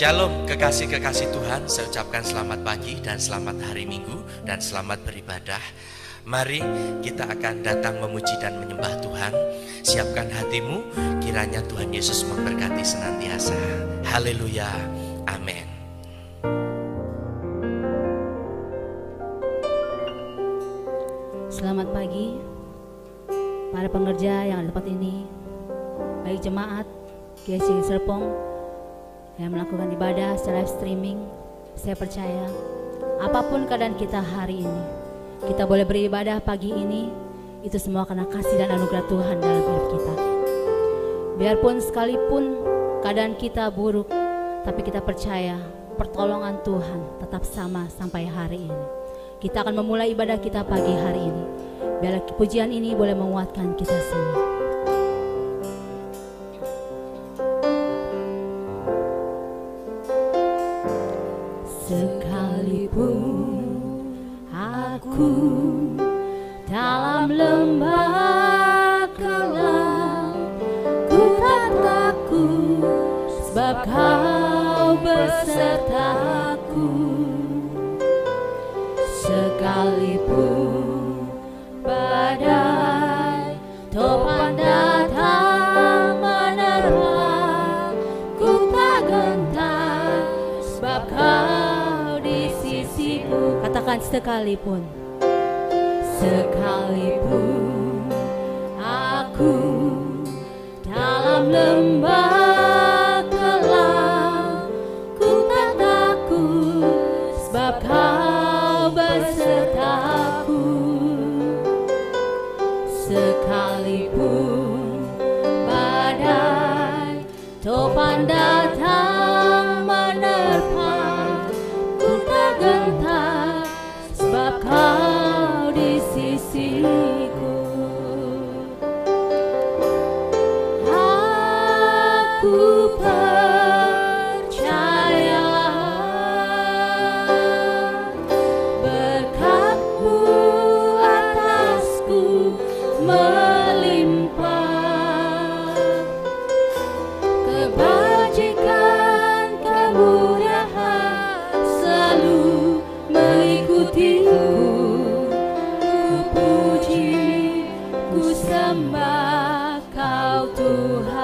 Shalom kekasih-kekasih Tuhan, saya ucapkan selamat pagi dan selamat hari Minggu dan selamat beribadah. Mari kita akan datang memuji dan menyembah Tuhan. Siapkan hatimu, kiranya Tuhan Yesus memberkati senantiasa. Haleluya, amin. Selamat pagi para pengerja yang ada di tempat ini, baik jemaat GSI Serpong yang melakukan ibadah secara live streaming. Saya percaya apapun keadaan kita hari ini, kita boleh beribadah pagi ini, itu semua karena kasih dan anugerah Tuhan dalam hidup kita. Biarpun sekalipun keadaan kita buruk, tapi kita percaya pertolongan Tuhan tetap sama sampai hari ini. Kita akan memulai ibadah kita pagi hari ini. Biarlah pujian ini boleh menguatkan kita semua. Sekalipun aku dalam lembah gelap, ku tak takut sebab Kau besertaku. Sekalipun badai topan datang menerpa, ku tak gentar sebab Kau di sisiku. Katakan sekalipun. Sekalipun aku dalam lembah gelap, ku tak takut sebab Kau besertaku. Sekalipun badai topan datang menerpa, ku tak gentar sebab Kau di sisiku. Aku percaya berkat-Mu atasku melimpah, kebajikan, kemurahan selalu mengikutiku. Ku puji, ku sembah Kau Tuhan.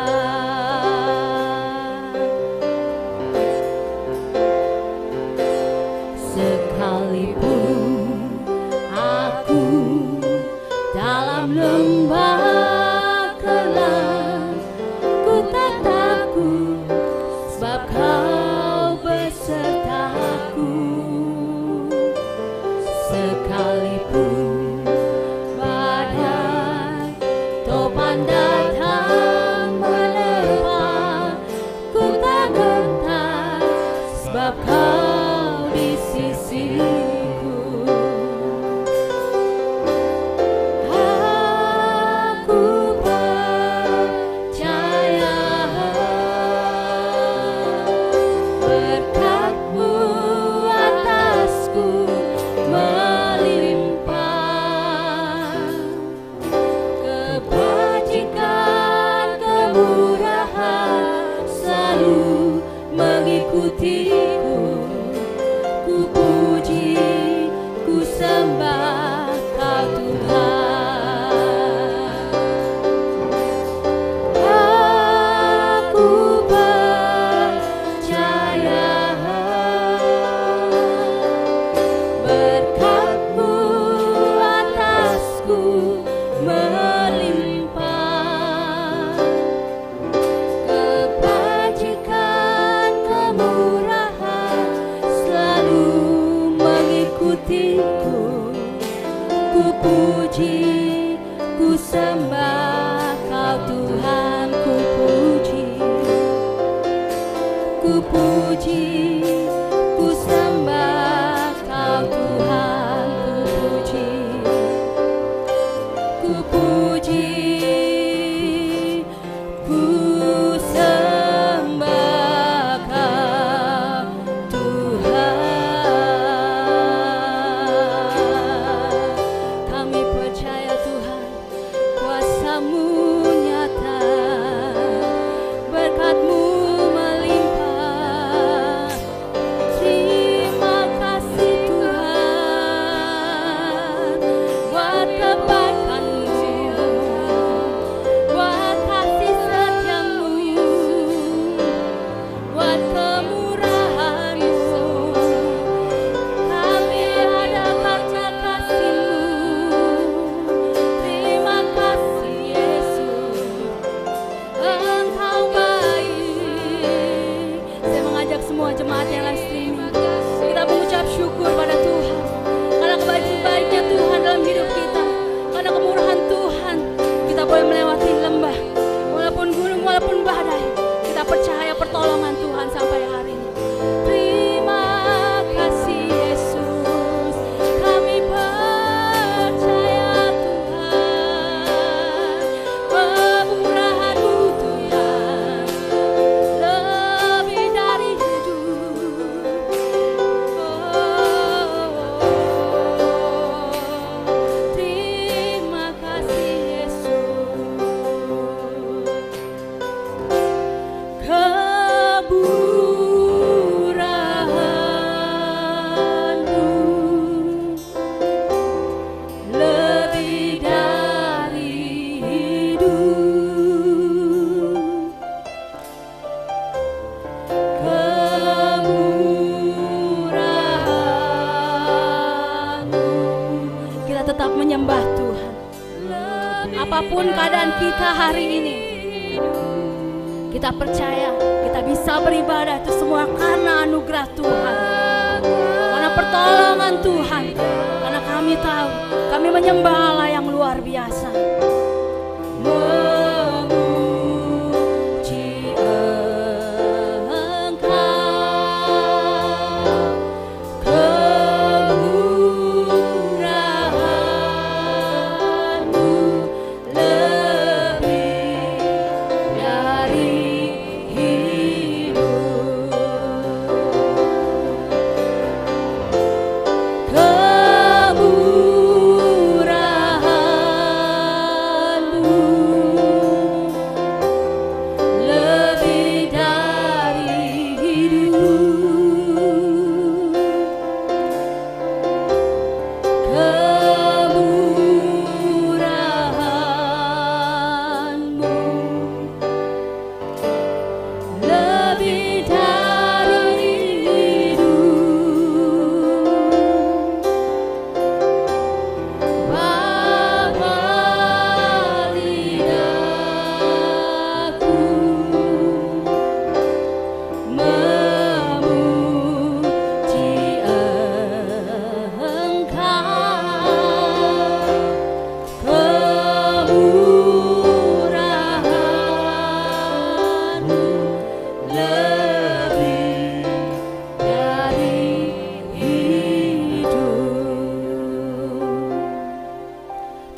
Sekalipun aku dalam lembah gelap, ku tak takut sebab Kau besertaku. Sekalipun badai topan datang menerpa, ku tak gentar sebab Kau di sisiku. Aku percaya berkat-Mu atasku melimpah, kebajikan, kemurahan selalu mengikutiku. Ku puji, ku sembah Kau Tuhan. Aku percaya berkat-Mu atasku melimpah, kebajikan, kemurahan selalu mengikutiku. Ku puji, ku sembah Kau Tuhan. Ku puji, ku puji, ku sembah Kau Tuhan. Ku puji, ku sembah Kau Tuhan. Kami percaya Tuhan, kuasa-Mu nyata. tetap menyembah Tuhan. Apapun keadaan kita hari ini, kita percaya kita bisa beribadah itu semua karena anugerah Tuhan, karena pertolongan Tuhan. Karena kami tahu kami menyembah Allah yang luar biasa.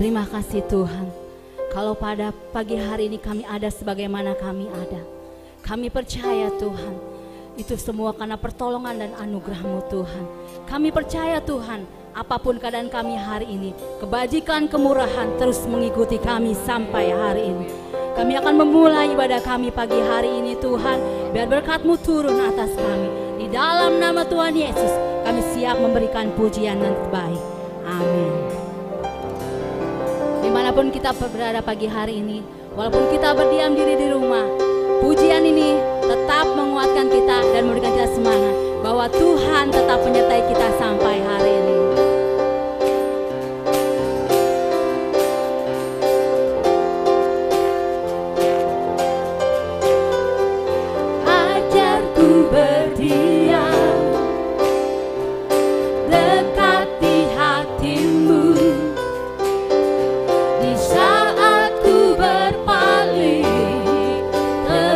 Terima kasih Tuhan, kalau pada pagi hari ini kami ada sebagaimana kami ada. Kami percaya Tuhan, itu semua karena pertolongan dan anugerah-Mu Tuhan. Kami percaya Tuhan, apapun keadaan kami hari ini, kebajikan, kemurahan terus mengikuti kami sampai hari ini. Kami akan memulai ibadah kami pagi hari ini Tuhan, biar berkat-Mu turun atas kami. Di dalam nama Tuhan Yesus, kami siap memberikan pujian yang terbaik. Amin. Dimanapun kita berada pagi hari ini, walaupun kita berdiam diri di rumah, pujian ini tetap menguatkan kita dan memberikan kita semangat bahwa Tuhan tetap menyertai kita sampai hari ini. Ajarku berdiam dekati hatimu.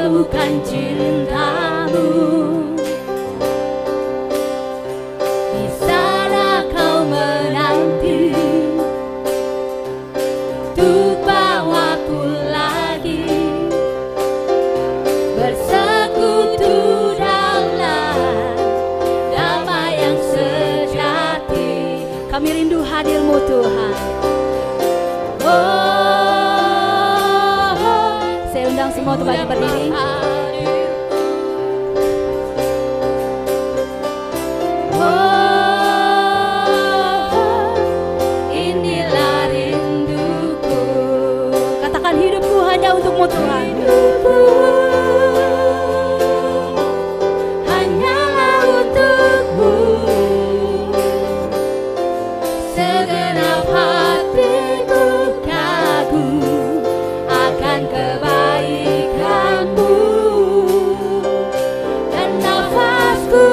Bukan cintamu, di sana kau menanti untuk bawaku lagi bersekutu dalam damai yang sejati. Kami rindu hadir-Mu Tuhan. Saya undang semua untuk berdiri. Inilah rinduku. Katakan hidupku hanya untuk-Mu Tuhan. Hanyalah untuk-Mu. Segenap hatiku kagum akan kebaikan-Mu, dan nafasku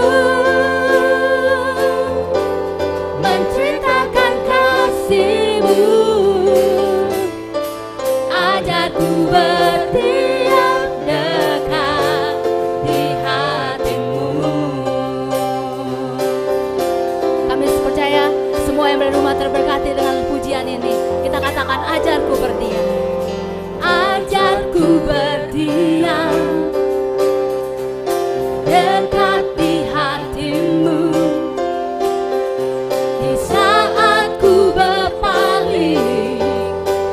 menceritakan kasih-Mu. Ajarku berdiam dekat di hati-Mu. Kami percaya semua yang berada di rumah terberkati dengan pujian ini. Kita katakan, ajarku berdiam. Ajarku berdiam dekat di hati-Mu. Di saat ku berpaling,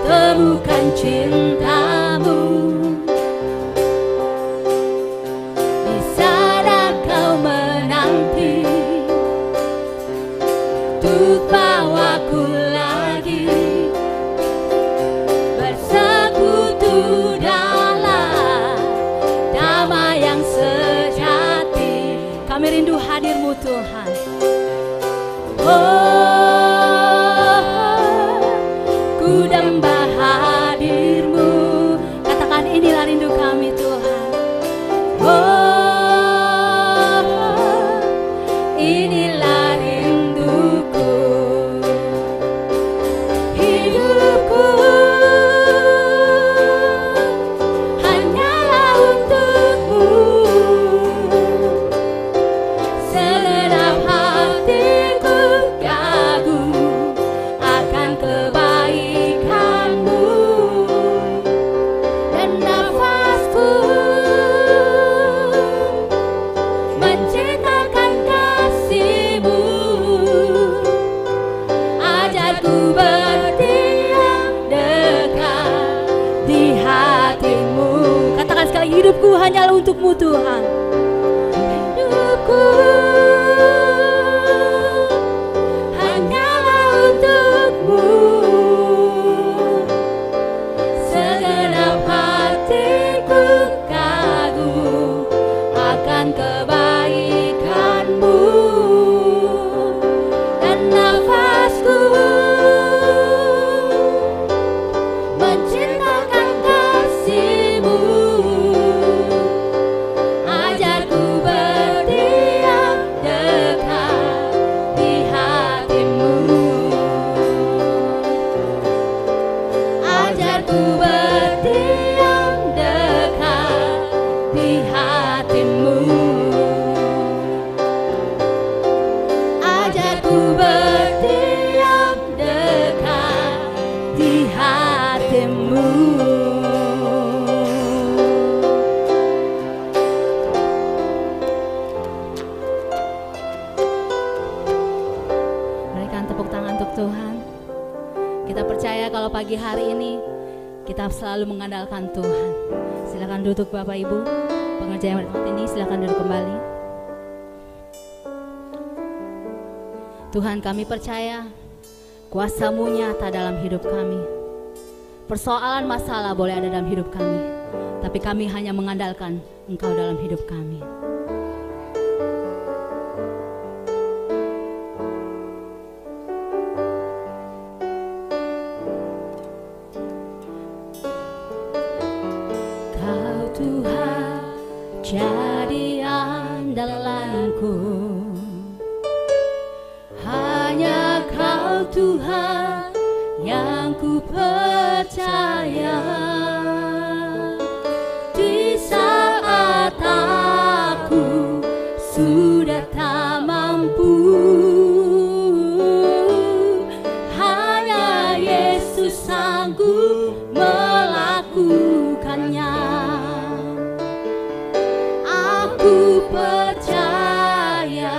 temukan cinta-Mu. Di sana kau menanti untuk bawaku lagi ku berdiam dekat di hatimu. Katakan sekali, hidupku hanyalah untukmu Tuhan. Hidupku hanyalah untukmu. Segenap hatiku kagum akan kebaikanmu. Dan nafasku mencintakan kasih-Mu. Ajarku berdiam dekat di hati-Mu. Ajarku berdiam dekat di hati-Mu. Ajarku berdiam dekat di hati-Mu. Berikan tepuk tangan untuk Tuhan. Kita percaya kalau pagi hari ini kita selalu mengandalkan Tuhan. Silakan duduk Bapak Ibu. Pengerja yang bertempat ini silakan duduk kembali. Tuhan, kami percaya kuasa-Mu nyata dalam hidup kami. Persoalan masalah boleh ada dalam hidup kami, tapi kami hanya mengandalkan Engkau dalam hidup kami. Kau Tuhan jadi andalanku, hanya Kau Tuhan yang ku percaya. Di saat aku sudah tak mampu, hanya Yesus sanggup melakukannya. Aku percaya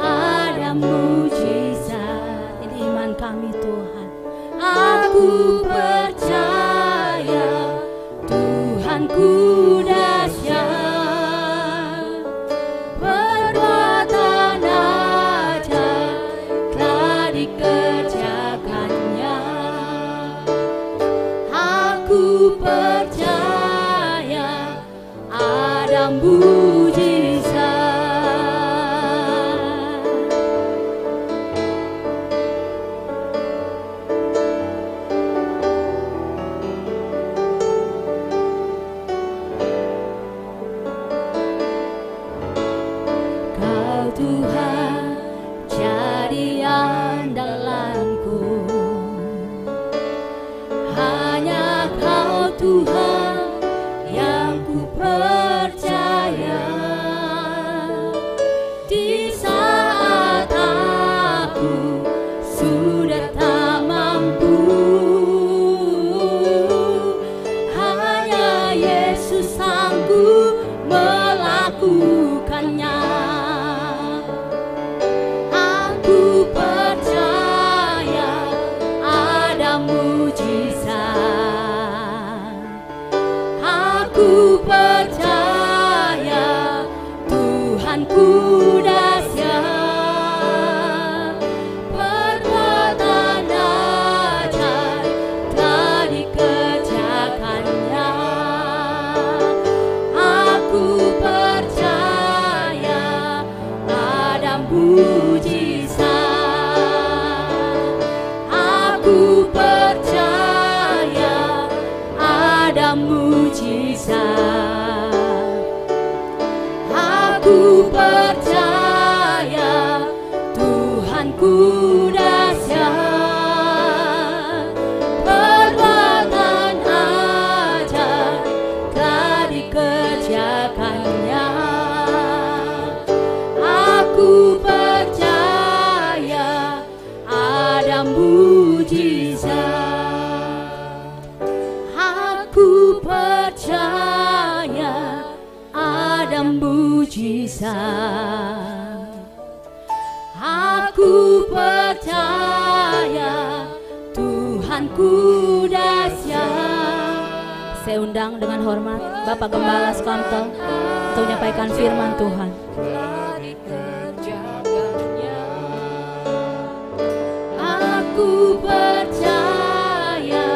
ada mujizat. Ini iman kami Tuhan. Aku percaya Tuhanku dahsyat. Perbuatan ajaib telah dikerjakannya. Aku percaya ada mujizat. Kau Tuhan jadi andalanku, hanya Kau Tuhan yang ku percaya. Di saat aku sudah tak mampu, hanya Yesus sanggup melakukannya. Aku percaya ada mujizat. Aku percaya Tuhanku dahsyat. Perbuatan ajaib telah dikerjakannya. Aku percaya ada mujizat. Aku percaya ada mujizat. Aku percaya Tuhanku dahsyat. Perbuatan ajaib telah dikerjakannya. Aku percaya ada mujizat. Aku percaya ada mujizat. Aku percaya Tuhanku dahsyat. Saya undang dengan hormat Bapak Gembala Skonto untuk menyampaikan firman Tuhan. Aku percaya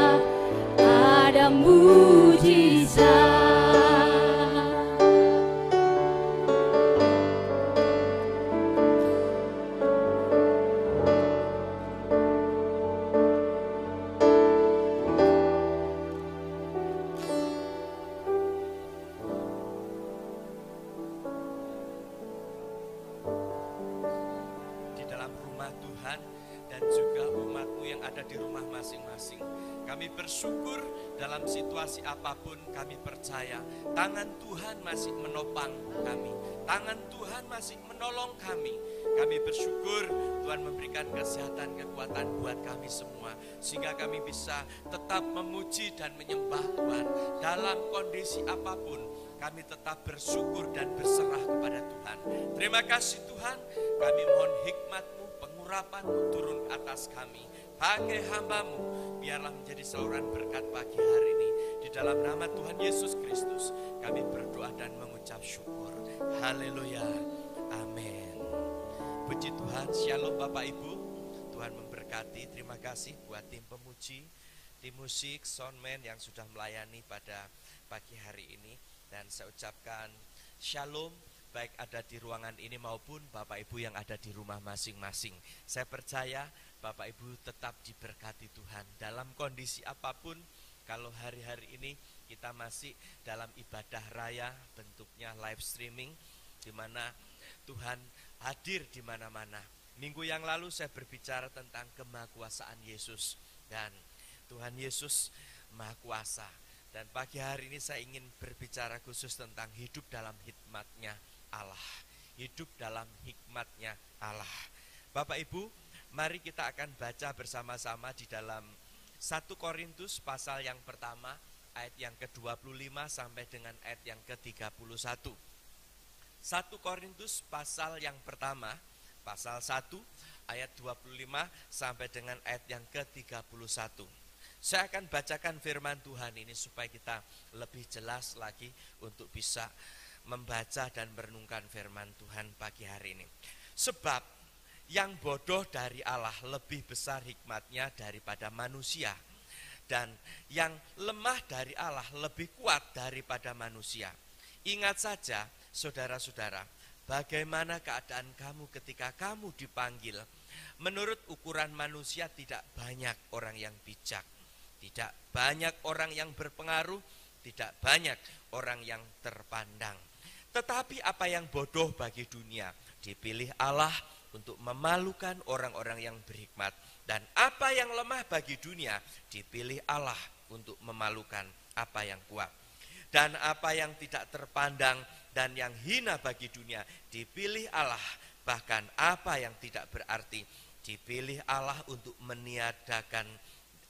ada mujizat. Bersyukur dalam situasi apapun, kami percaya tangan Tuhan masih menopang kami, tangan Tuhan masih menolong kami. Kami bersyukur Tuhan memberikan kesehatan, kekuatan buat kami semua, sehingga kami bisa tetap memuji dan menyembah Tuhan dalam kondisi apapun. Kami tetap bersyukur dan berserah kepada Tuhan. Terima kasih Tuhan, kami mohon hikmat-Mu, pengurapan-Mu turun atas kami. Pakai hamba-Mu, biarlah menjadi saluran berkat pagi hari ini. Di dalam nama Tuhan Yesus Kristus, kami berdoa dan mengucap syukur. Haleluya, amin. Puji Tuhan, shalom Bapak Ibu. Tuhan memberkati, terima kasih buat tim pemuji, tim musik, soundman yang sudah melayani pada pagi hari ini. Dan saya ucapkan shalom, baik ada di ruangan ini maupun Bapak Ibu yang ada di rumah masing-masing. Saya percaya Bapak Ibu tetap diberkati Tuhan dalam kondisi apapun. Kalau hari-hari ini kita masih dalam ibadah raya, bentuknya live streaming, di mana Tuhan hadir di mana-mana. Minggu yang lalu saya berbicara tentang kemahakuasaan Yesus, dan Tuhan Yesus Maha Kuasa. Dan pagi hari ini saya ingin berbicara khusus tentang hidup dalam hikmat-Nya Allah. Hidup dalam hikmat-Nya Allah. Bapak Ibu, mari kita akan baca bersama-sama di dalam 1 Korintus pasal yang pertama, ayat yang ke-25 sampai dengan ayat yang ke-31. 1 Korintus pasal yang pertama, pasal 1, ayat 25 sampai dengan ayat yang ke-31. Saya akan bacakan firman Tuhan ini supaya kita lebih jelas lagi untuk bisa membaca dan merenungkan firman Tuhan pagi hari ini. Sebab yang bodoh dari Allah lebih besar hikmat-Nya daripada manusia, dan yang lemah dari Allah lebih kuat daripada manusia. Ingat saja saudara-saudara, bagaimana keadaan kamu ketika kamu dipanggil. Menurut ukuran manusia tidak banyak orang yang bijak, tidak banyak orang yang berpengaruh, tidak banyak orang yang terpandang. Tetapi apa yang bodoh bagi dunia dipilih Allah untuk memalukan orang-orang yang berhikmat, dan apa yang lemah bagi dunia dipilih Allah untuk memalukan apa yang kuat. Dan apa yang tidak terpandang dan yang hina bagi dunia dipilih Allah, bahkan apa yang tidak berarti dipilih Allah untuk meniadakan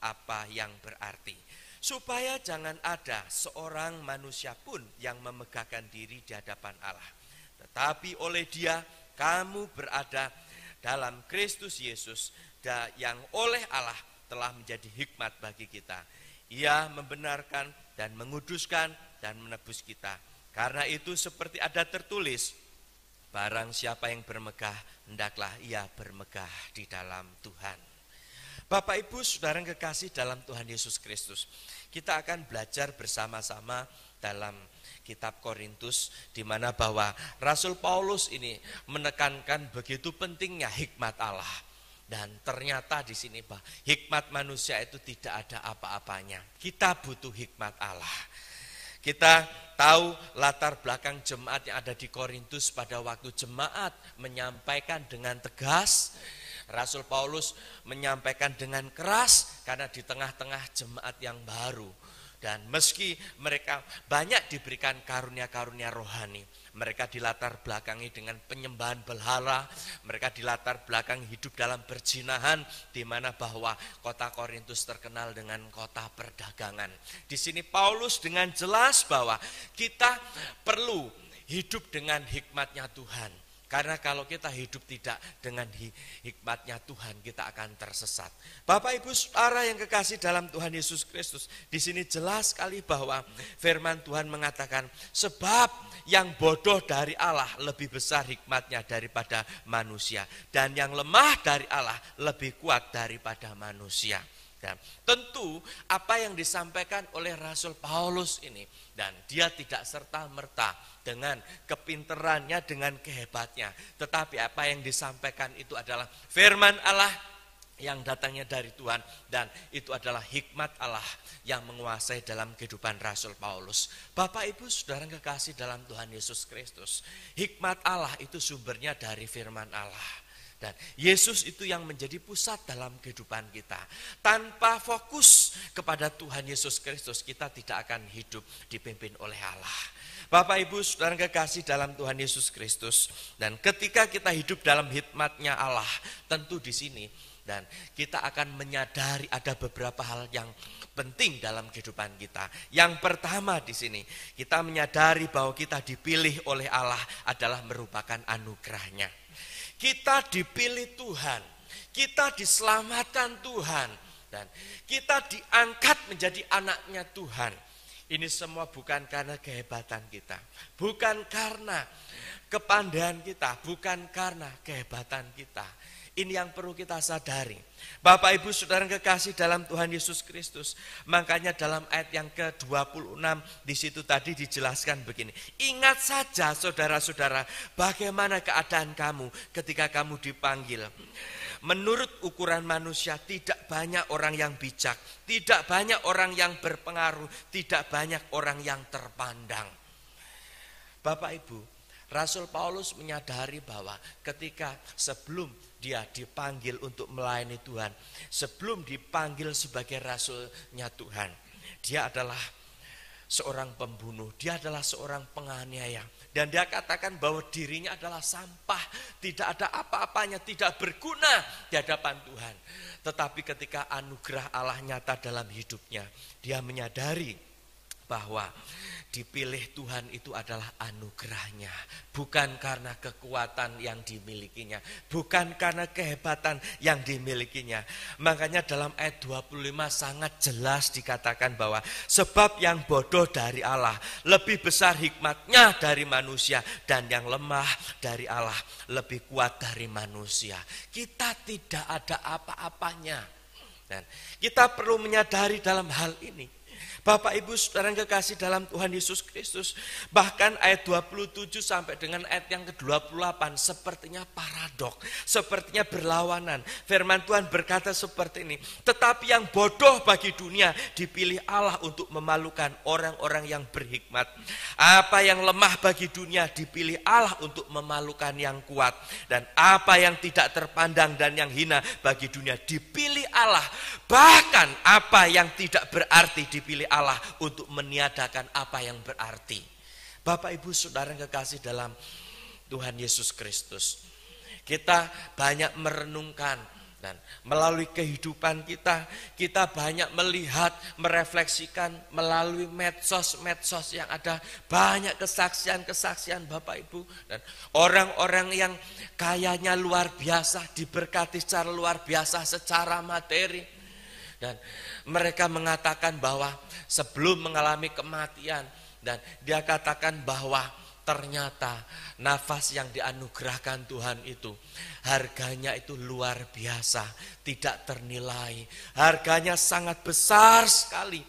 apa yang berarti, supaya jangan ada seorang manusia pun yang memegahkan diri di hadapan Allah. Tetapi oleh Dia kamu berada dalam Kristus Yesus, yang oleh Allah telah menjadi hikmat bagi kita. Ia membenarkan dan menguduskan dan menebus kita. Karena itu seperti ada tertulis, barang siapa yang bermegah, hendaklah ia bermegah di dalam Tuhan. Bapak Ibu saudara yang kekasih dalam Tuhan Yesus Kristus, kita akan belajar bersama-sama dalam kitab Korintus, di mana bahwa Rasul Paulus ini menekankan begitu pentingnya hikmat Allah. Dan ternyata di sini bahwa hikmat manusia itu tidak ada apa-apanya. Kita butuh hikmat Allah. Kita tahu latar belakang jemaat yang ada di Korintus pada waktu jemaat menyampaikan dengan tegas. Rasul Paulus menyampaikan dengan keras karena di tengah-tengah jemaat yang baru. Dan meski mereka banyak diberikan karunia-karunia rohani, mereka dilatar belakangi dengan penyembahan berhala, mereka dilatar belakangi hidup dalam perzinahan, di mana bahwa kota Korintus terkenal dengan kota perdagangan. Di sini Paulus dengan jelas bahwa kita perlu hidup dengan hikmat-Nya Tuhan. Karena kalau kita hidup tidak dengan hikmatnya Tuhan, kita akan tersesat. Bapak Ibu Saudara yang kekasih dalam Tuhan Yesus Kristus, di sini jelas sekali bahwa firman Tuhan mengatakan, sebab yang bodoh dari Allah lebih besar hikmatnya daripada manusia, dan yang lemah dari Allah lebih kuat daripada manusia. Dan tentu apa yang disampaikan oleh Rasul Paulus ini, dan dia tidak serta-merta dengan kepinterannya, dengan kehebatnya, tetapi apa yang disampaikan itu adalah firman Allah yang datangnya dari Tuhan, dan itu adalah hikmat Allah yang menguasai dalam kehidupan Rasul Paulus. Bapak Ibu Saudara kekasih dalam Tuhan Yesus Kristus, hikmat Allah itu sumbernya dari firman Allah. Dan Yesus itu yang menjadi pusat dalam kehidupan kita. Tanpa fokus kepada Tuhan Yesus Kristus, kita tidak akan hidup dipimpin oleh Allah. Bapak Ibu Saudara kekasih dalam Tuhan Yesus Kristus, dan ketika kita hidup dalam hikmatnya Allah, tentu di sini dan kita akan menyadari ada beberapa hal yang penting dalam kehidupan kita. Yang pertama di sini, kita menyadari bahwa kita dipilih oleh Allah adalah merupakan anugerahnya. Kita dipilih Tuhan, kita diselamatkan Tuhan, dan kita diangkat menjadi anaknya Tuhan. Ini semua bukan karena kehebatan kita, bukan karena kepandaian kita, bukan karena kehebatan kita. Ini yang perlu kita sadari. Bapak Ibu Saudara kekasih dalam Tuhan Yesus Kristus. Makanya dalam ayat yang ke-26 di situ tadi dijelaskan begini. Ingat saja saudara-saudara, bagaimana keadaan kamu ketika kamu dipanggil. Menurut ukuran manusia tidak banyak orang yang bijak, tidak banyak orang yang berpengaruh, tidak banyak orang yang terpandang. Bapak Ibu, Rasul Paulus menyadari bahwa ketika sebelum dia dipanggil untuk melayani Tuhan, sebelum dipanggil sebagai rasulnya Tuhan, dia adalah seorang pembunuh, dia adalah seorang penganiaya. Dan dia katakan bahwa dirinya adalah sampah, tidak ada apa-apanya, tidak berguna di hadapan Tuhan. Tetapi ketika anugerah Allah nyata dalam hidupnya, dia menyadari bahwa dipilih Tuhan itu adalah anugerahnya, bukan karena kekuatan yang dimilikinya, bukan karena kehebatan yang dimilikinya. Makanya dalam ayat 25 sangat jelas dikatakan bahwa sebab yang bodoh dari Allah lebih besar hikmatnya dari manusia, dan yang lemah dari Allah lebih kuat dari manusia. Kita tidak ada apa-apanya, dan kita perlu menyadari dalam hal ini. Bapak Ibu Saudara yang kekasih dalam Tuhan Yesus Kristus, bahkan ayat 27 sampai dengan ayat yang ke-28 sepertinya paradok, sepertinya berlawanan. Firman Tuhan berkata seperti ini, tetapi yang bodoh bagi dunia dipilih Allah untuk memalukan orang-orang yang berhikmat. Apa yang lemah bagi dunia dipilih Allah untuk memalukan yang kuat. Dan apa yang tidak terpandang dan yang hina bagi dunia dipilih Allah. Bahkan apa yang tidak berarti dipilih Allah untuk meniadakan apa yang berarti. Bapak Ibu Saudara yang kekasih dalam Tuhan Yesus Kristus, kita banyak merenungkan, dan melalui kehidupan kita, kita banyak melihat, merefleksikan melalui medsos-medsos yang ada banyak kesaksian-kesaksian Bapak Ibu, dan orang-orang yang kayanya luar biasa, diberkati secara luar biasa secara materi. Dan mereka mengatakan bahwa sebelum mengalami kematian, dan dia katakan bahwa ternyata nafas yang dianugerahkan Tuhan itu harganya itu luar biasa, tidak ternilai. Harganya sangat besar sekali.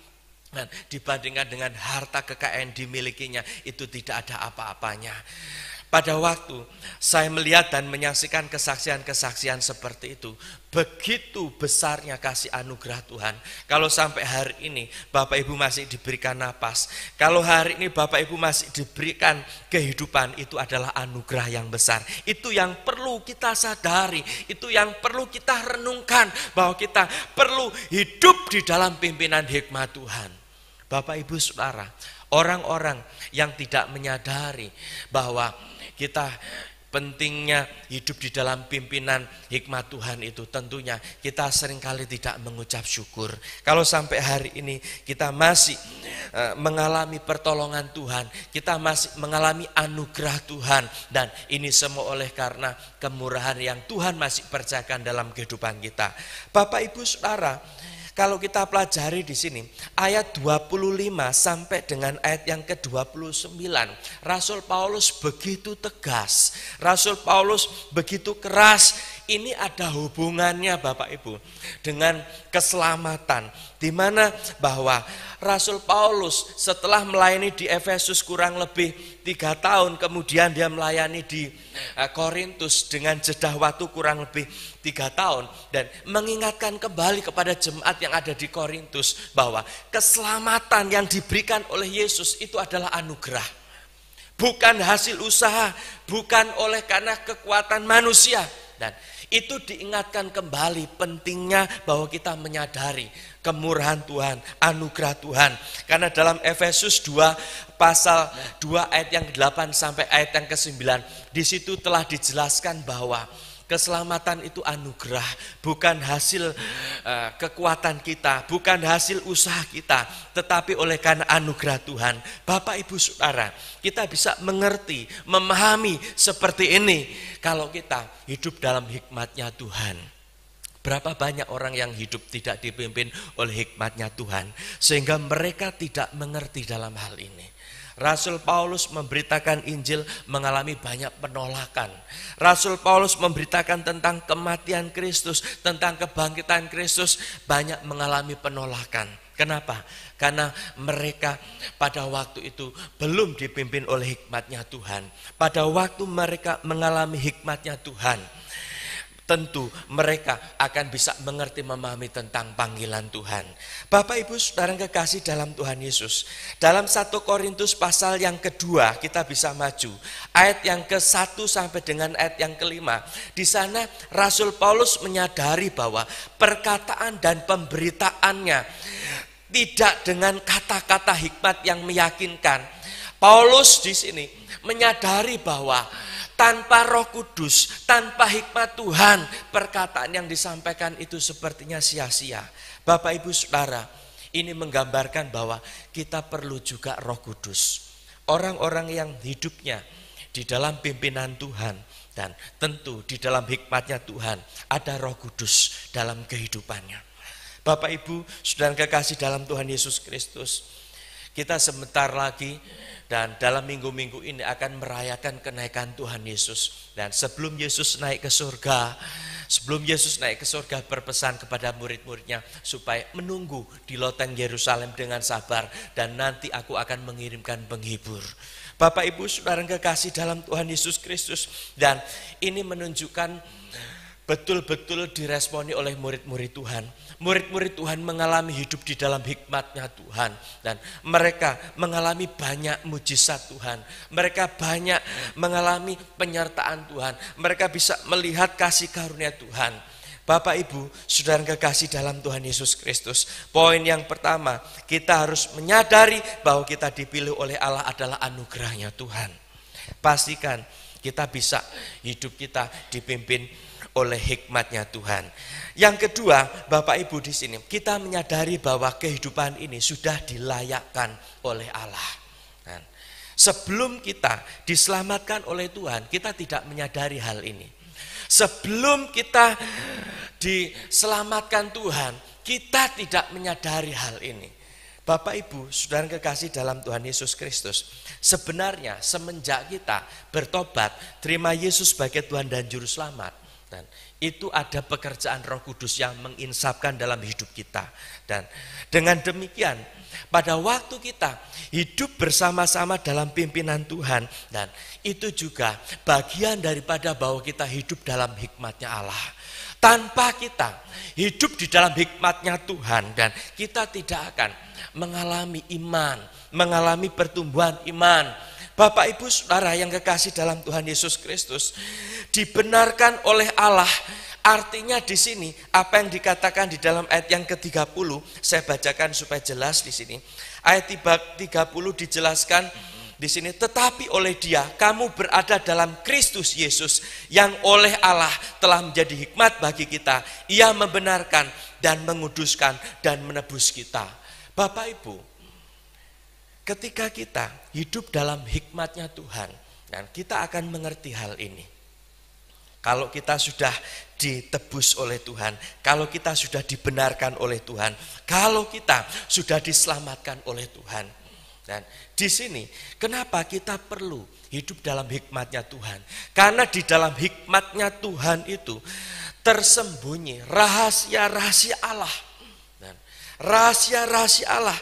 Dan dibandingkan dengan harta kekayaan dimilikinya, itu tidak ada apa-apanya. Pada waktu saya melihat dan menyaksikan kesaksian-kesaksian seperti itu, begitu besarnya kasih anugerah Tuhan. Kalau sampai hari ini Bapak Ibu masih diberikan napas, kalau hari ini Bapak Ibu masih diberikan kehidupan, itu adalah anugerah yang besar. Itu yang perlu kita sadari, itu yang perlu kita renungkan, bahwa kita perlu hidup di dalam pimpinan hikmat Tuhan. Bapak Ibu Saudara, orang-orang yang tidak menyadari bahwa kita pentingnya hidup di dalam pimpinan hikmat Tuhan itu tentunya kita seringkali tidak mengucap syukur. Kalau sampai hari ini kita masih mengalami pertolongan Tuhan, kita masih mengalami anugerah Tuhan, dan ini semua oleh karena kemurahan yang Tuhan masih percayakan dalam kehidupan kita. Bapak Ibu Saudara, kalau kita pelajari di sini ayat 25 sampai dengan ayat yang ke-29, Rasul Paulus begitu tegas, Rasul Paulus begitu keras. Ini ada hubungannya Bapak Ibu dengan keselamatan, di mana bahwa Rasul Paulus setelah melayani di Efesus kurang lebih 3 tahun, kemudian dia melayani di Korintus dengan jeda waktu kurang lebih 3 tahun, dan mengingatkan kembali kepada jemaat yang ada di Korintus bahwa keselamatan yang diberikan oleh Yesus itu adalah anugerah, bukan hasil usaha, bukan oleh karena kekuatan manusia. Dan itu diingatkan kembali pentingnya bahwa kita menyadari kemurahan Tuhan, anugerah Tuhan. Karena dalam Efesus 2 pasal 2 ayat yang 8 sampai ayat yang ke-9, di situ telah dijelaskan bahwa keselamatan itu anugerah, bukan hasil kekuatan kita, bukan hasil usaha kita, tetapi oleh karena anugerah Tuhan. Bapak Ibu Saudara, kita bisa mengerti, memahami seperti ini kalau kita hidup dalam hikmatnya Tuhan. Berapa banyak orang yang hidup tidak dipimpin oleh hikmatnya Tuhan, sehingga mereka tidak mengerti dalam hal ini. Rasul Paulus memberitakan Injil mengalami banyak penolakan. Rasul Paulus memberitakan tentang kematian Kristus, tentang kebangkitan Kristus, banyak mengalami penolakan. Kenapa? Karena mereka pada waktu itu belum dipimpin oleh hikmatnya Tuhan. Pada waktu mereka mengalami hikmatnya Tuhan, tentu mereka akan bisa mengerti, memahami tentang panggilan Tuhan. Bapak Ibu Saudara yang kekasih dalam Tuhan Yesus, dalam 1 Korintus pasal yang kedua kita bisa maju, ayat yang ke-1 sampai dengan ayat yang ke-5. Di sana Rasul Paulus menyadari bahwa perkataan dan pemberitaannya tidak dengan kata-kata hikmat yang meyakinkan. Paulus di sini menyadari bahwa tanpa Roh Kudus, tanpa hikmat Tuhan, perkataan yang disampaikan itu sepertinya sia-sia. Bapak Ibu Saudara, ini menggambarkan bahwa kita perlu juga Roh Kudus. Orang-orang yang hidupnya di dalam pimpinan Tuhan, dan tentu di dalam hikmatnya Tuhan, ada Roh Kudus dalam kehidupannya. Bapak Ibu Saudara kekasih dalam Tuhan Yesus Kristus, kita sebentar lagi dan dalam minggu-minggu ini akan merayakan kenaikan Tuhan Yesus. Dan sebelum Yesus naik ke surga, berpesan kepada murid-muridnya supaya menunggu di loteng Yerusalem dengan sabar, dan nanti aku akan mengirimkan penghibur. Bapak Ibu Saudara yang kekasih dalam Tuhan Yesus Kristus, dan ini menunjukkan betul-betul diresponi oleh murid-murid Tuhan. Murid-murid Tuhan mengalami hidup di dalam hikmatnya Tuhan, dan mereka mengalami banyak mujizat Tuhan. Mereka banyak mengalami penyertaan Tuhan. Mereka bisa melihat kasih karunia Tuhan. Bapak Ibu Saudara yang kekasih dalam Tuhan Yesus Kristus, poin yang pertama, kita harus menyadari bahwa kita dipilih oleh Allah adalah anugerahnya Tuhan. Pastikan kita bisa hidup kita dipimpin oleh hikmatnya Tuhan. Yang kedua, Bapak Ibu di sini kita menyadari bahwa kehidupan ini sudah dilayakkan oleh Allah. Dan sebelum kita diselamatkan oleh Tuhan, kita tidak menyadari hal ini. Sebelum kita diselamatkan Tuhan, kita tidak menyadari hal ini. Bapak Ibu Saudara kekasih dalam Tuhan Yesus Kristus, sebenarnya semenjak kita bertobat, terima Yesus sebagai Tuhan dan Juru Selamat, dan itu ada pekerjaan Roh Kudus yang menginsapkan dalam hidup kita. Dan dengan demikian, pada waktu kita hidup bersama-sama dalam pimpinan Tuhan, dan itu juga bagian daripada bahwa kita hidup dalam hikmatnya Allah. Tanpa kita hidup di dalam hikmatnya Tuhan, dan kita tidak akan mengalami iman, mengalami pertumbuhan iman. Bapak Ibu Saudara yang kekasih dalam Tuhan Yesus Kristus, dibenarkan oleh Allah. Artinya di sini apa yang dikatakan di dalam ayat yang ke-30, saya bacakan supaya jelas di sini. Ayat 30 dijelaskan di sini, tetapi oleh Dia kamu berada dalam Kristus Yesus yang oleh Allah telah menjadi hikmat bagi kita. Ia membenarkan dan menguduskan dan menebus kita. Bapak Ibu, ketika kita hidup dalam hikmatnya Tuhan, dan kita akan mengerti hal ini. Kalau kita sudah ditebus oleh Tuhan, kalau kita sudah dibenarkan oleh Tuhan, kalau kita sudah diselamatkan oleh Tuhan. Dan di sini kenapa kita perlu hidup dalam hikmatnya Tuhan? Karena di dalam hikmatnya Tuhan itu tersembunyi rahasia-rahasia Allah. Dan rahasia-rahasia Allah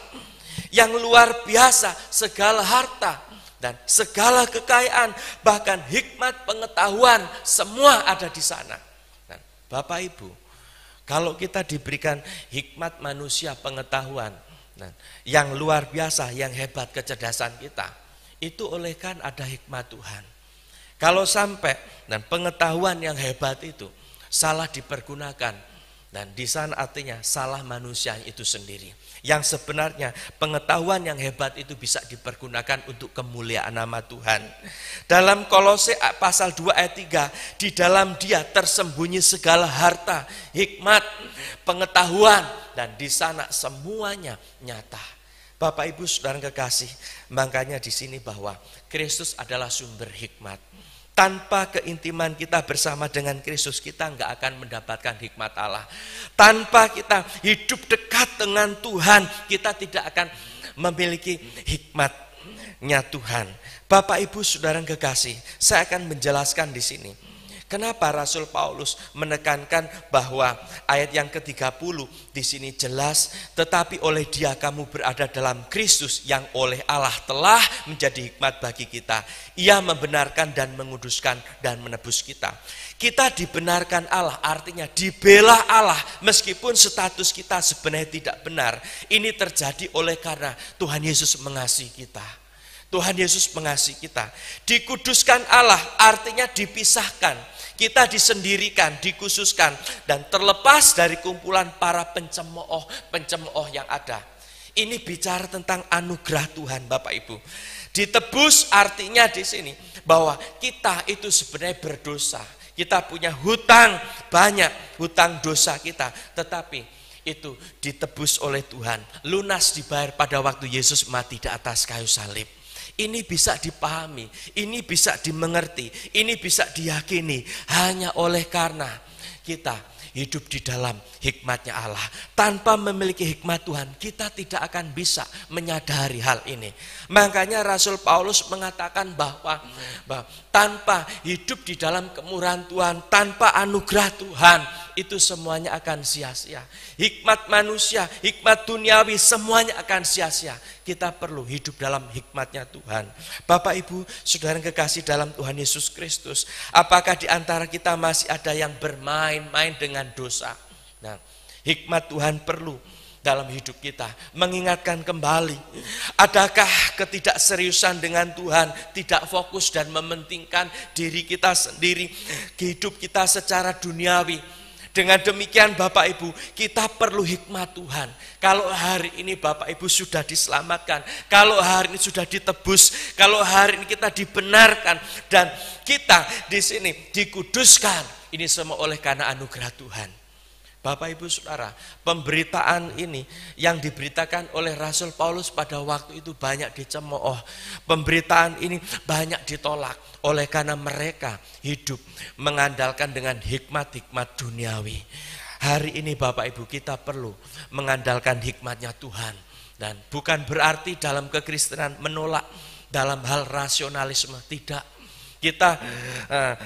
yang luar biasa, segala harta dan segala kekayaan, bahkan hikmat pengetahuan, semua ada di sana. Dan Bapak Ibu, kalau kita diberikan hikmat manusia pengetahuan yang luar biasa, yang hebat kecerdasan kita, itu oleh kan ada hikmat Tuhan. Kalau sampai dan pengetahuan yang hebat itu salah dipergunakan, dan di sana artinya salah manusia itu sendiri. Yang sebenarnya pengetahuan yang hebat itu bisa dipergunakan untuk kemuliaan nama Tuhan. Dalam Kolose pasal 2 ayat 3, di dalam Dia tersembunyi segala harta, hikmat, pengetahuan, dan di sana semuanya nyata. Bapak Ibu Saudara kekasih, makanya di sini bahwa Kristus adalah sumber hikmat. Tanpa keintiman kita bersama dengan Kristus, kita enggak akan mendapatkan hikmat Allah. Tanpa kita hidup dekat dengan Tuhan, kita tidak akan memiliki hikmatnya Tuhan. Bapak Ibu Saudara kekasih, saya akan menjelaskan di sini. Kenapa Rasul Paulus menekankan bahwa ayat yang ke-30 di sini jelas, tetapi oleh Dia kamu berada dalam Kristus yang oleh Allah telah menjadi hikmat bagi kita. Ia membenarkan dan menguduskan dan menebus kita. Kita dibenarkan Allah, artinya dibela Allah meskipun status kita sebenarnya tidak benar. Ini terjadi oleh karena Tuhan Yesus mengasihi kita. Tuhan Yesus mengasihi kita. Dikuduskan Allah artinya dipisahkan. Kita disendirikan, dikhususkan, dan terlepas dari kumpulan para pencemooh yang ada. Ini bicara tentang anugerah Tuhan, Bapak Ibu. Ditebus artinya di sini bahwa kita itu sebenarnya berdosa. Kita punya hutang banyak, hutang dosa kita, tetapi itu ditebus oleh Tuhan. Lunas dibayar pada waktu Yesus mati di atas kayu salib. Ini bisa dipahami, ini bisa dimengerti, ini bisa diyakini hanya oleh karena kita hidup di dalam hikmatnya Allah. Tanpa memiliki hikmat Tuhan, kita tidak akan bisa menyadari hal ini. Makanya Rasul Paulus mengatakan bahwa tanpa hidup di dalam kemurahan Tuhan, tanpa anugerah Tuhan, itu semuanya akan sia-sia. Hikmat manusia, hikmat duniawi, semuanya akan sia-sia. Kita perlu hidup dalam hikmatnya Tuhan. Bapak Ibu Saudara kekasih dalam Tuhan Yesus Kristus, apakah di antara kita masih ada yang bermain-main dengan dosa? Nah, hikmat Tuhan perlu dalam hidup kita, mengingatkan kembali. Adakah ketidakseriusan dengan Tuhan, tidak fokus dan mementingkan diri kita sendiri, hidup kita secara duniawi? Dengan demikian Bapak Ibu, kita perlu hikmat Tuhan. Kalau hari ini Bapak Ibu sudah diselamatkan, kalau hari ini sudah ditebus, kalau hari ini kita dibenarkan, dan kita di sini dikuduskan, ini semua oleh karena anugerah Tuhan. Bapak Ibu Saudara, pemberitaan ini yang diberitakan oleh Rasul Paulus pada waktu itu banyak dicemooh. Pemberitaan ini banyak ditolak oleh karena mereka hidup mengandalkan dengan hikmat-hikmat duniawi. Hari ini Bapak Ibu kita perlu mengandalkan hikmatnya Tuhan. Dan bukan berarti dalam kekristenan menolak dalam hal rasionalisme, tidak. Kita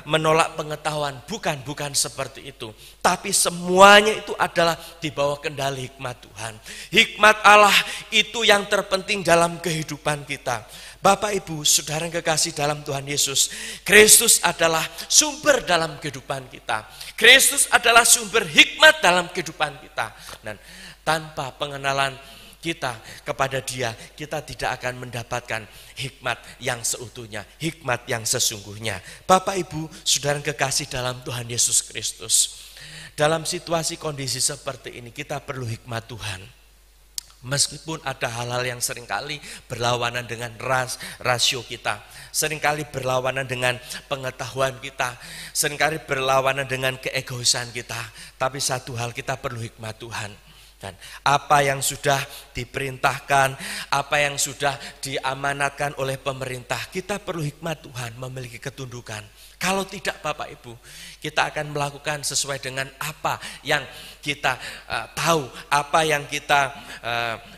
menolak pengetahuan, bukan seperti itu. Tapi semuanya itu adalah di bawah kendali hikmat Tuhan. Hikmat Allah itu yang terpenting dalam kehidupan kita. Bapak Ibu Saudara yang kekasih dalam Tuhan Yesus, Kristus adalah sumber dalam kehidupan kita. Kristus adalah sumber hikmat dalam kehidupan kita. Dan tanpa pengenalan kita kepada Dia, kita tidak akan mendapatkan hikmat yang seutuhnya, hikmat yang sesungguhnya. Bapak Ibu Saudara kekasih dalam Tuhan Yesus Kristus, dalam situasi kondisi seperti ini kita perlu hikmat Tuhan. Meskipun ada hal-hal yang seringkali berlawanan dengan rasio kita, seringkali berlawanan dengan pengetahuan kita, seringkali berlawanan dengan keegoisan kita, tapi satu hal kita perlu hikmat Tuhan. Dan apa yang sudah diperintahkan, apa yang sudah diamanatkan oleh pemerintah, kita perlu hikmat Tuhan, memiliki ketundukan. Kalau tidak Bapak Ibu, kita akan melakukan sesuai dengan apa yang kita tahu, apa yang kita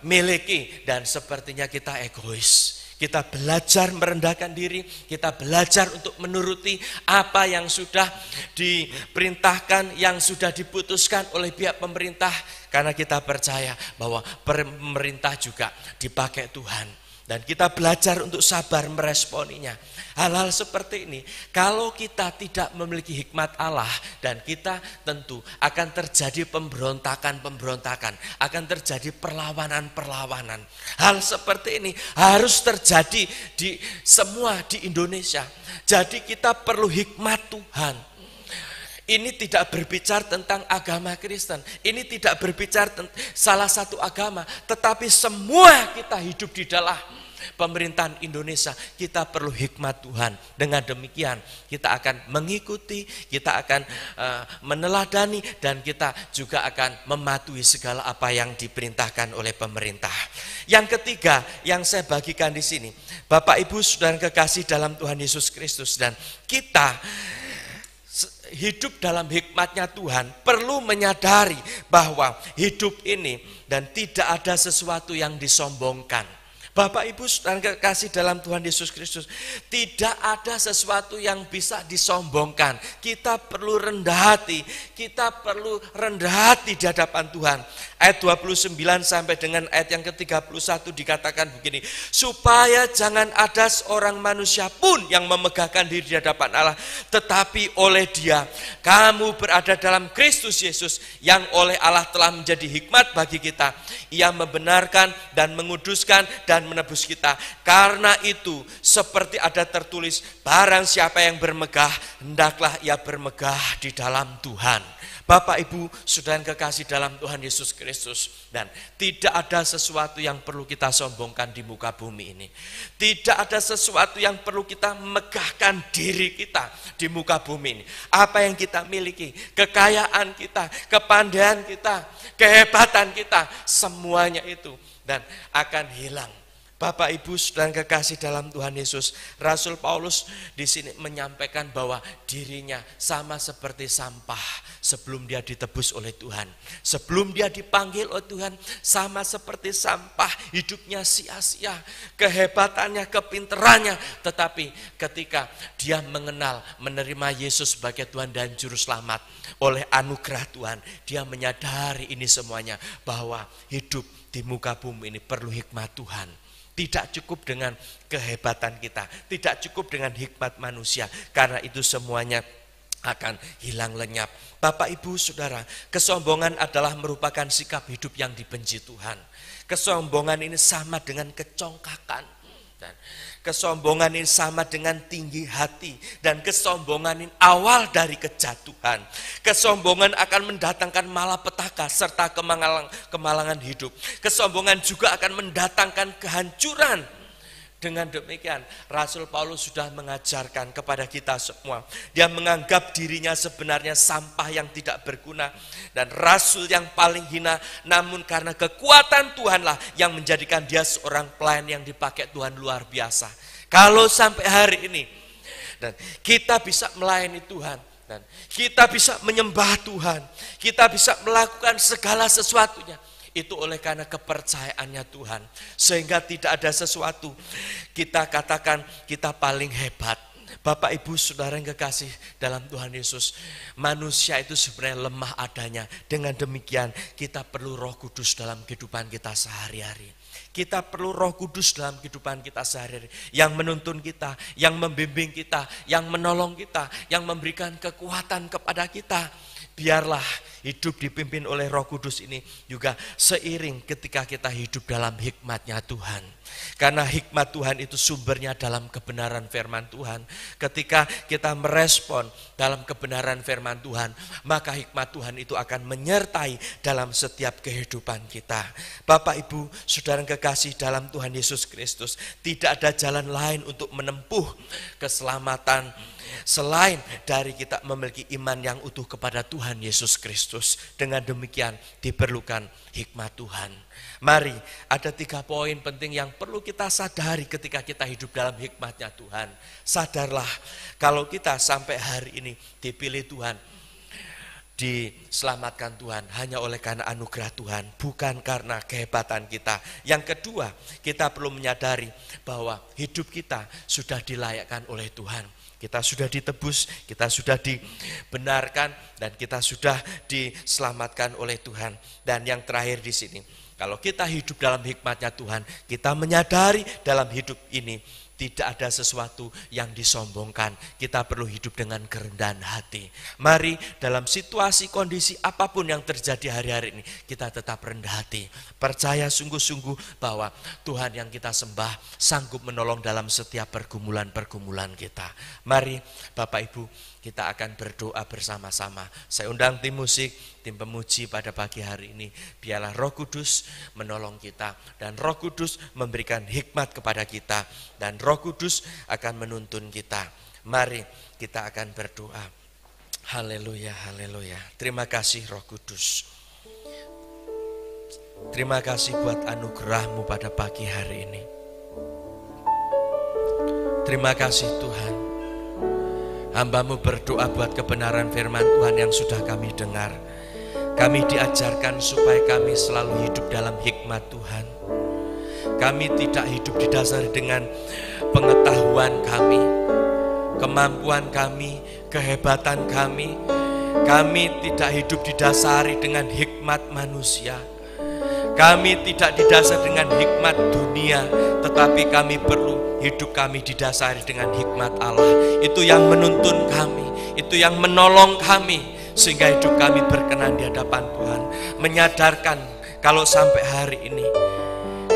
miliki, dan sepertinya kita egois. Kita belajar merendahkan diri, kita belajar untuk menuruti apa yang sudah diperintahkan, yang sudah diputuskan oleh pihak pemerintah. Karena kita percaya bahwa pemerintah juga dipakai Tuhan. Dan kita belajar untuk sabar meresponinya. Hal-hal seperti ini, kalau kita tidak memiliki hikmat Allah, dan kita tentu akan terjadi pemberontakan, akan terjadi perlawanan. Hal seperti ini harus terjadi di semua di Indonesia. Jadi kita perlu hikmat Tuhan. Ini tidak berbicara tentang agama Kristen, ini tidak berbicara tentang salah satu agama, tetapi semua kita hidup di dalam pemerintahan Indonesia, kita perlu hikmat Tuhan. Dengan demikian kita akan mengikuti, kita akan meneladani, dan kita juga akan mematuhi segala apa yang diperintahkan oleh pemerintah. Yang ketiga yang saya bagikan di sini, Bapak Ibu Saudara kekasih dalam Tuhan Yesus Kristus, dan kita hidup dalam hikmatnya Tuhan perlu menyadari bahwa hidup ini dan tidak ada sesuatu yang disombongkan. Bapak Ibu Saudara kekasih dalam Tuhan Yesus Kristus, tidak ada sesuatu yang bisa disombongkan. Kita perlu rendah hati, di hadapan Tuhan. Ayat 29 sampai dengan ayat yang ke-31 dikatakan begini, supaya jangan ada seorang manusia pun yang memegahkan diri di hadapan Allah, tetapi oleh Dia kamu berada dalam Kristus Yesus, yang oleh Allah telah menjadi hikmat bagi kita. Ia membenarkan dan menguduskan dan menebus kita. Karena itu seperti ada tertulis, barang siapa yang bermegah, hendaklah ia bermegah di dalam Tuhan. Bapak Ibu Saudara kekasih dalam Tuhan Yesus Kristus, dan tidak ada sesuatu yang perlu kita sombongkan di muka bumi ini. Tidak ada sesuatu yang perlu kita megahkan diri kita di muka bumi ini. Apa yang kita miliki, kekayaan kita, kepandaian kita, kehebatan kita, semuanya itu dan akan hilang. Bapak Ibu Saudara kekasih dalam Tuhan Yesus, Rasul Paulus di sini menyampaikan bahwa dirinya sama seperti sampah sebelum dia ditebus oleh Tuhan. Sebelum dia dipanggil oleh Tuhan, sama seperti sampah, hidupnya sia-sia, kehebatannya, kepinterannya. Tetapi ketika dia mengenal, menerima Yesus sebagai Tuhan dan Juru Selamat, oleh anugerah Tuhan, dia menyadari ini semuanya, bahwa hidup di muka bumi ini perlu hikmat Tuhan. Tidak cukup dengan kehebatan kita, tidak cukup dengan hikmat manusia, karena itu semuanya akan hilang lenyap. Bapak Ibu Saudara, kesombongan adalah merupakan sikap hidup yang dibenci Tuhan. Kesombongan ini sama dengan kecongkakan, dan kesombongan ini sama dengan tinggi hati, dan kesombongan ini awal dari kejatuhan. Kesombongan akan mendatangkan malapetaka serta kemalangan hidup. Kesombongan juga akan mendatangkan kehancuran. Dengan demikian, Rasul Paulus sudah mengajarkan kepada kita semua. Dia menganggap dirinya sebenarnya sampah yang tidak berguna dan rasul yang paling hina. Namun karena kekuatan Tuhanlah yang menjadikan dia seorang pelayan yang dipakai Tuhan luar biasa. Kalau sampai hari ini dan kita bisa melayani Tuhan, dan kita bisa menyembah Tuhan, kita bisa melakukan segala sesuatunya, itu oleh karena kepercayaannya Tuhan. Sehingga tidak ada sesuatu kita katakan kita paling hebat. Bapak Ibu Saudara yang kekasih dalam Tuhan Yesus, manusia itu sebenarnya lemah adanya. Dengan demikian kita perlu Roh Kudus dalam kehidupan kita sehari-hari. Kita perlu Roh Kudus dalam kehidupan kita sehari-hari, yang menuntun kita, yang membimbing kita, yang menolong kita, yang memberikan kekuatan kepada kita. biarlah hidup dipimpin oleh Roh Kudus ini juga seiring ketika kita hidup dalam hikmat-Nya Tuhan. Karena hikmat Tuhan itu sumbernya dalam kebenaran firman Tuhan. Ketika kita merespon dalam kebenaran firman Tuhan, maka hikmat Tuhan itu akan menyertai dalam setiap kehidupan kita. Bapak, Ibu, saudara kekasih dalam Tuhan Yesus Kristus, tidak ada jalan lain untuk menempuh keselamatan selain dari kita memiliki iman yang utuh kepada Tuhan Yesus Kristus. Dengan demikian diperlukan hikmat Tuhan. Mari, ada 3 poin penting yang perlu kita sadari ketika kita hidup dalam hikmat-Nya Tuhan. Sadarlah kalau kita sampai hari ini dipilih Tuhan, diselamatkan Tuhan hanya oleh karena anugerah Tuhan, bukan karena kehebatan kita. Yang kedua, kita perlu menyadari bahwa hidup kita sudah dilayakkan oleh Tuhan. Kita sudah ditebus, kita sudah dibenarkan, dan kita sudah diselamatkan oleh Tuhan. Dan yang terakhir di sini, kalau kita hidup dalam hikmat-Nya Tuhan, kita menyadari dalam hidup ini tidak ada sesuatu yang disombongkan. Kita perlu hidup dengan kerendahan hati. Mari dalam situasi kondisi apapun yang terjadi hari-hari ini, kita tetap rendah hati. Percaya sungguh-sungguh bahwa Tuhan yang kita sembah sanggup menolong dalam setiap pergumulan-pergumulan kita. Mari Bapak Ibu, kita akan berdoa bersama-sama. Saya undang tim musik, tim pemuji pada pagi hari ini. Biarlah Roh Kudus menolong kita, dan Roh Kudus memberikan hikmat kepada kita, dan Roh Kudus akan menuntun kita. Mari kita akan berdoa. Haleluya, haleluya. Terima kasih Roh Kudus. Terima kasih buat anugerah-Mu pada pagi hari ini. Terima kasih Tuhan. Hamba-Mu berdoa buat kebenaran firman Tuhan yang sudah kami dengar. Kami diajarkan supaya kami selalu hidup dalam hikmat Tuhan. Kami tidak hidup didasari dengan pengetahuan kami, kemampuan kami, kehebatan kami. Kami tidak hidup didasari dengan hikmat manusia. Kami tidak didasari dengan hikmat dunia, tetapi kami perlu hidup kami didasari dengan hikmat Allah. Itu yang menuntun kami, itu yang menolong kami, sehingga hidup kami berkenan di hadapan Tuhan. Menyadarkan kalau sampai hari ini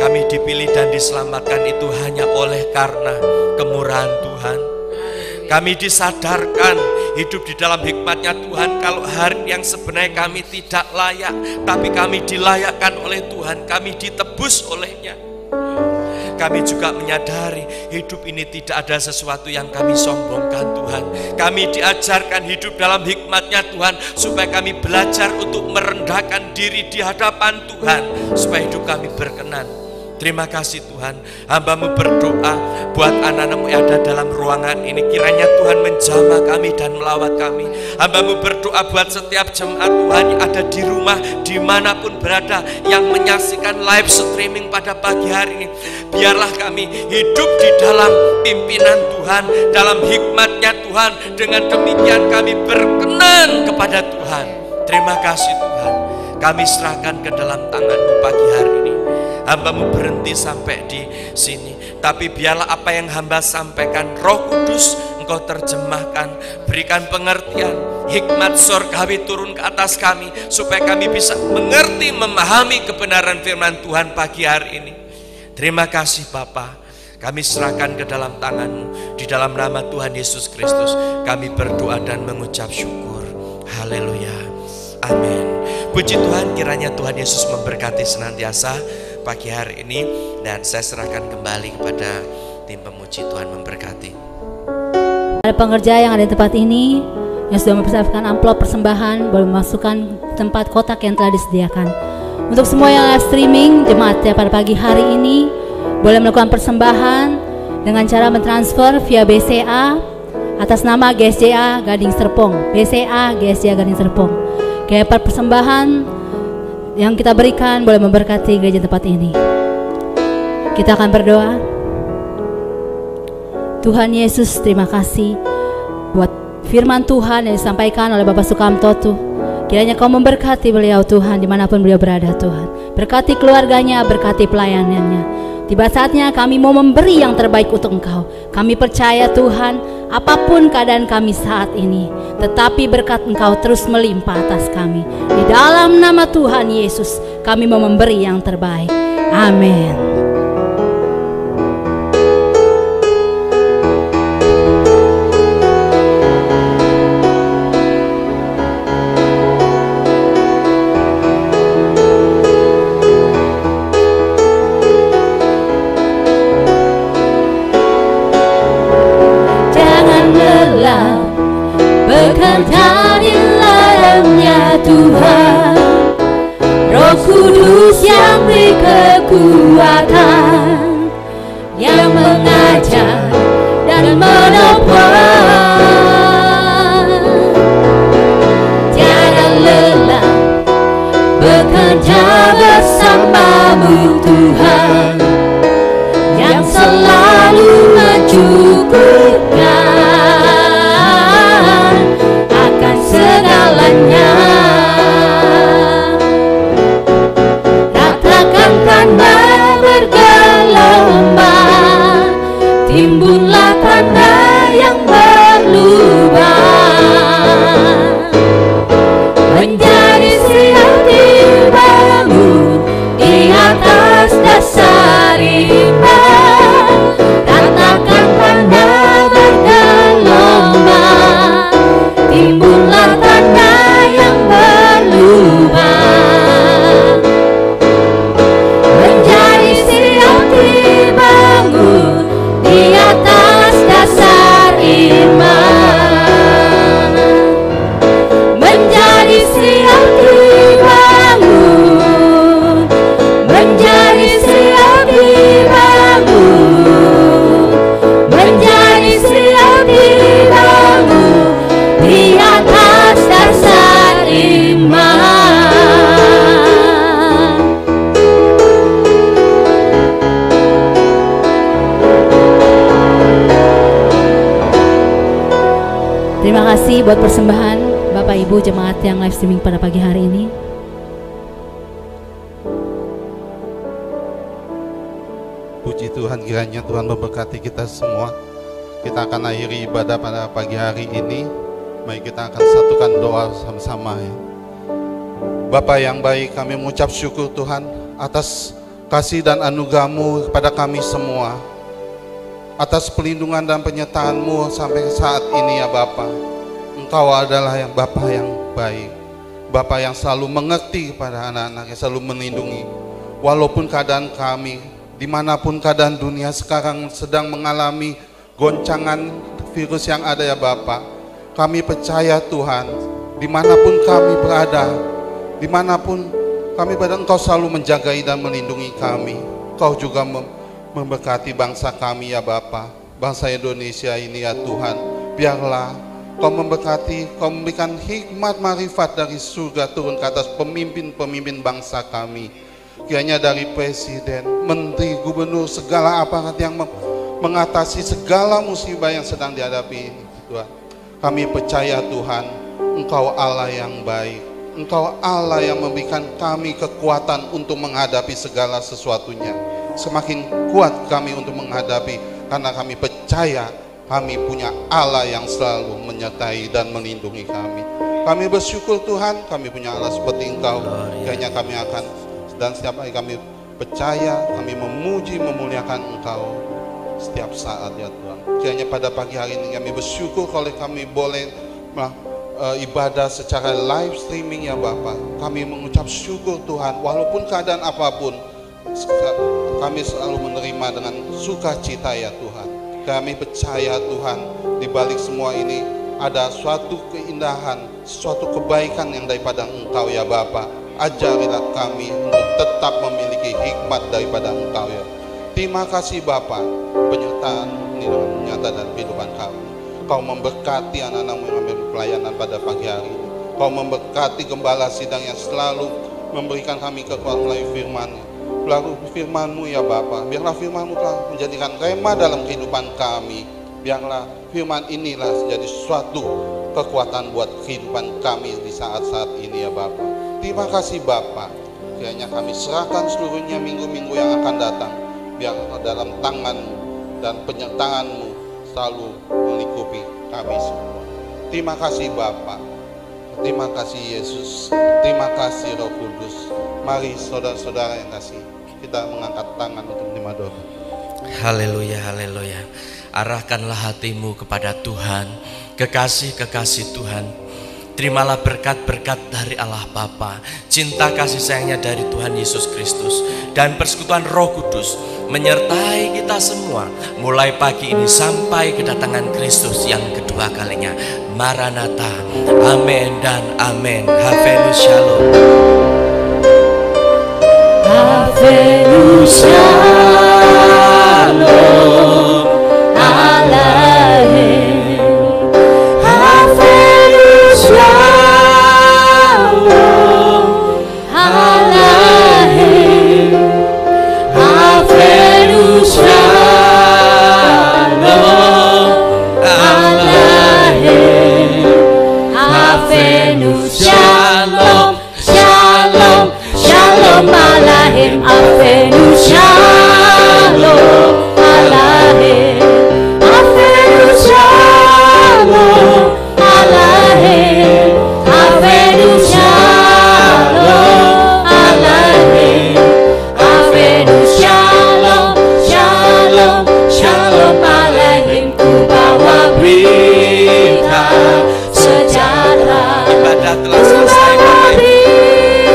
kami dipilih dan diselamatkan itu hanya oleh karena kemurahan Tuhan. Kami disadarkan hidup di dalam hikmat-Nya Tuhan. Kalau hari yang sebenarnya kami tidak layak, tapi kami dilayakkan oleh Tuhan, kami ditebus olehnya. Kami juga menyadari hidup ini tidak ada sesuatu yang kami sombongkan Tuhan. Kami diajarkan hidup dalam hikmat-Nya Tuhan, supaya kami belajar untuk merendahkan diri di hadapan Tuhan, supaya hidup kami berkenan. Terima kasih Tuhan. Hamba-Mu berdoa buat anak-anak-Mu yang ada dalam ruangan ini. Kiranya Tuhan menjamah kami dan melawat kami. Hamba-Mu berdoa buat setiap jemaat Tuhan yang ada di rumah, dimanapun berada, yang menyaksikan live streaming pada pagi hari ini. Biarlah kami hidup di dalam pimpinan Tuhan, dalam hikmat-Nya Tuhan. Dengan demikian kami berkenan kepada Tuhan. Terima kasih Tuhan. Kami serahkan ke dalam tangan-Mu pagi hari ini. Hamba-Mu berhenti sampai di sini, tapi biarlah apa yang hamba sampaikan, Roh Kudus Engkau terjemahkan, berikan pengertian, hikmat surgawi turun ke atas kami, supaya kami bisa mengerti, memahami kebenaran firman Tuhan pagi hari ini. Terima kasih Bapa, kami serahkan ke dalam tangan-Mu. Di dalam nama Tuhan Yesus Kristus kami berdoa dan mengucap syukur. Haleluya, amin. Puji Tuhan, kiranya Tuhan Yesus memberkati senantiasa pagi hari ini, dan saya serahkan kembali kepada tim pemuji. Tuhan memberkati. Para pengerja yang ada di tempat ini yang sudah mempersiapkan amplop persembahan, boleh memasukkan tempat kotak yang telah disediakan. Untuk semua yang live streaming jemaatnya pada pagi hari ini, boleh melakukan persembahan dengan cara mentransfer via BCA atas nama GSJA Gading Serpong. BCA GSJA Gading Serpong. Kayak persembahan yang kita berikan boleh memberkati gereja tempat ini. Kita akan berdoa. Tuhan Yesus, terima kasih buat firman Tuhan yang disampaikan oleh Bapak Sukamto. Kiranya Kau memberkati beliau Tuhan, dimanapun beliau berada Tuhan. Berkati keluarganya, berkati pelayanannya. Tiba saatnya kami mau memberi yang terbaik untuk Engkau. Kami percaya Tuhan, apapun keadaan kami saat ini, tetapi berkat Engkau terus melimpah atas kami. Di dalam nama Tuhan Yesus, kami mau memberi yang terbaik. Amin. Bekerja di dalamnya Tuhan, Roh Kudus yang beri kekuatan, yang mengajar dan menopang. Jangan lelah bekerja bersamamu Tuhan, yang selalu mencukupkan segalanya. Ratakan tanda bergelombang, timbullah tanda yang berlubang, menjadi siap dibangun di atas dasar iman. Ratakan tanda bergelombang, timbullah tanda yang berlubang, menjadi siap dibangun di atas dasar iman. Menjadi siap dibangun, menjadi siap dibangun, menjadi siap dibangun di atas dasar iman. Terima kasih buat persembahan Bapak Ibu jemaat yang live streaming pada pagi hari ini. Puji Tuhan, kiranya Tuhan memberkati kita semua. Kita akan akhiri ibadah pada pagi hari ini. Mari kita akan satukan doa sama-sama ya. Bapa yang baik, kami mengucap syukur Tuhan atas kasih dan anugerah-Mu kepada kami semua, atas pelindungan dan penyertaan-Mu sampai saat ini ya Bapa. Engkau adalah yang Bapa yang baik, Bapa yang selalu mengerti kepada anak-anak, yang selalu melindungi. Walaupun keadaan kami, dimanapun keadaan dunia sekarang sedang mengalami goncangan virus yang ada ya Bapa, kami percaya Tuhan, dimanapun kami berada, dimanapun kami berada, Engkau selalu menjagai dan melindungi kami. Engkau juga memberkati bangsa kami ya Bapa, bangsa Indonesia ini ya Tuhan. Biarlah Kau memberkati, Kau memberikan hikmat marifat dari surga turun ke atas pemimpin-pemimpin bangsa kami. Kiranya dari presiden, menteri, gubernur, segala aparat yang mengatasi segala musibah yang sedang dihadapi ini Tuhan. Kami percaya Tuhan, Engkau Allah yang baik, Engkau Allah yang memberikan kami kekuatan untuk menghadapi segala sesuatunya. Semakin kuat kami untuk menghadapi, karena kami percaya kami punya Allah yang selalu menyertai dan melindungi kami. Kami bersyukur Tuhan, kami punya Allah seperti Engkau. Kiranya kami akan, dan setiap hari kami percaya, kami memuji, memuliakan Engkau setiap saat ya Tuhan. Kiranya pada pagi hari ini kami bersyukur kalau kami boleh ibadah secara live streaming ya Bapa. Kami mengucap syukur Tuhan, walaupun keadaan apapun, kami selalu menerima dengan sukacita ya Tuhan. Kami percaya Tuhan, di balik semua ini ada suatu keindahan, suatu kebaikan yang daripada Engkau ya Bapa. Ajarilah kami untuk tetap memiliki hikmat daripada Engkau ya. Terima kasih Bapa, penyertaan ini nyata dan kehidupan kami. Kau memberkati anak-anak-Mu yang ambil pelayanan pada pagi hari ini. Kau memberkati gembala sidang yang selalu memberikan kami kekuatan melalui firman-Nya. Melalui firman-Mu ya Bapa, biarlah firman-Mu telah menjadikan rema dalam kehidupan kami. Biarlah firman inilah menjadi suatu kekuatan buat kehidupan kami di saat-saat ini ya Bapa. Terima kasih Bapa. Kiranya kami serahkan seluruhnya minggu-minggu yang akan datang. biar dalam tangan-Mu dan penyertaan-Mu selalu melingkupi kami semua. Terima kasih Bapa, terima kasih Yesus, terima kasih Roh Kudus. Mari saudara-saudara yang kasih, kita mengangkat tangan untuk menerima doa. Haleluya, haleluya. Arahkanlah hatimu kepada Tuhan, kekasih-kekasih Tuhan. Terimalah berkat-berkat dari Allah Bapa, cinta kasih sayangnya dari Tuhan Yesus Kristus, dan persekutuan Roh Kudus menyertai kita semua mulai pagi ini sampai kedatangan Kristus yang kedua kalinya. Maranatha, amin dan amin. Havenu shalom. Havenu shalom. Alahem. Havenu shalom. Alahem. Havenu shalom. Alahem. Havenu shalom. Shalom. Shalom Alahem. Havenu shalom. Alahem. Havenu shalom. Alahem. Havenu shalom. Alahem. Havenu shalom. Shalom. Shalom Alahem. Ku bawa berita sejahtera. Ibadah telah selesai, Bapak.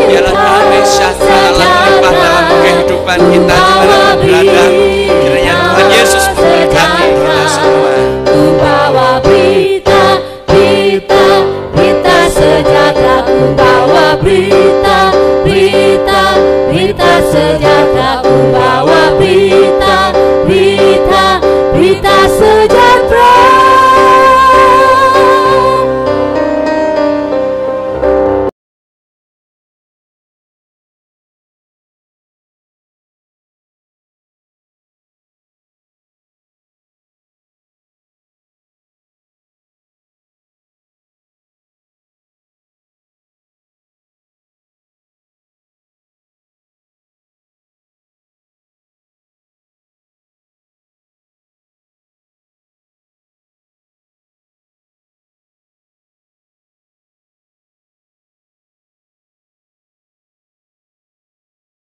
Biarlah damai sejahtera limpah dalam kehidupan kita dimanapun berada. Kiranya Tuhan Yesus memberkati kita semua. Ku bawa berita, berita, berita sejahtera. Ku bawa berita, berita, berita sejahtera.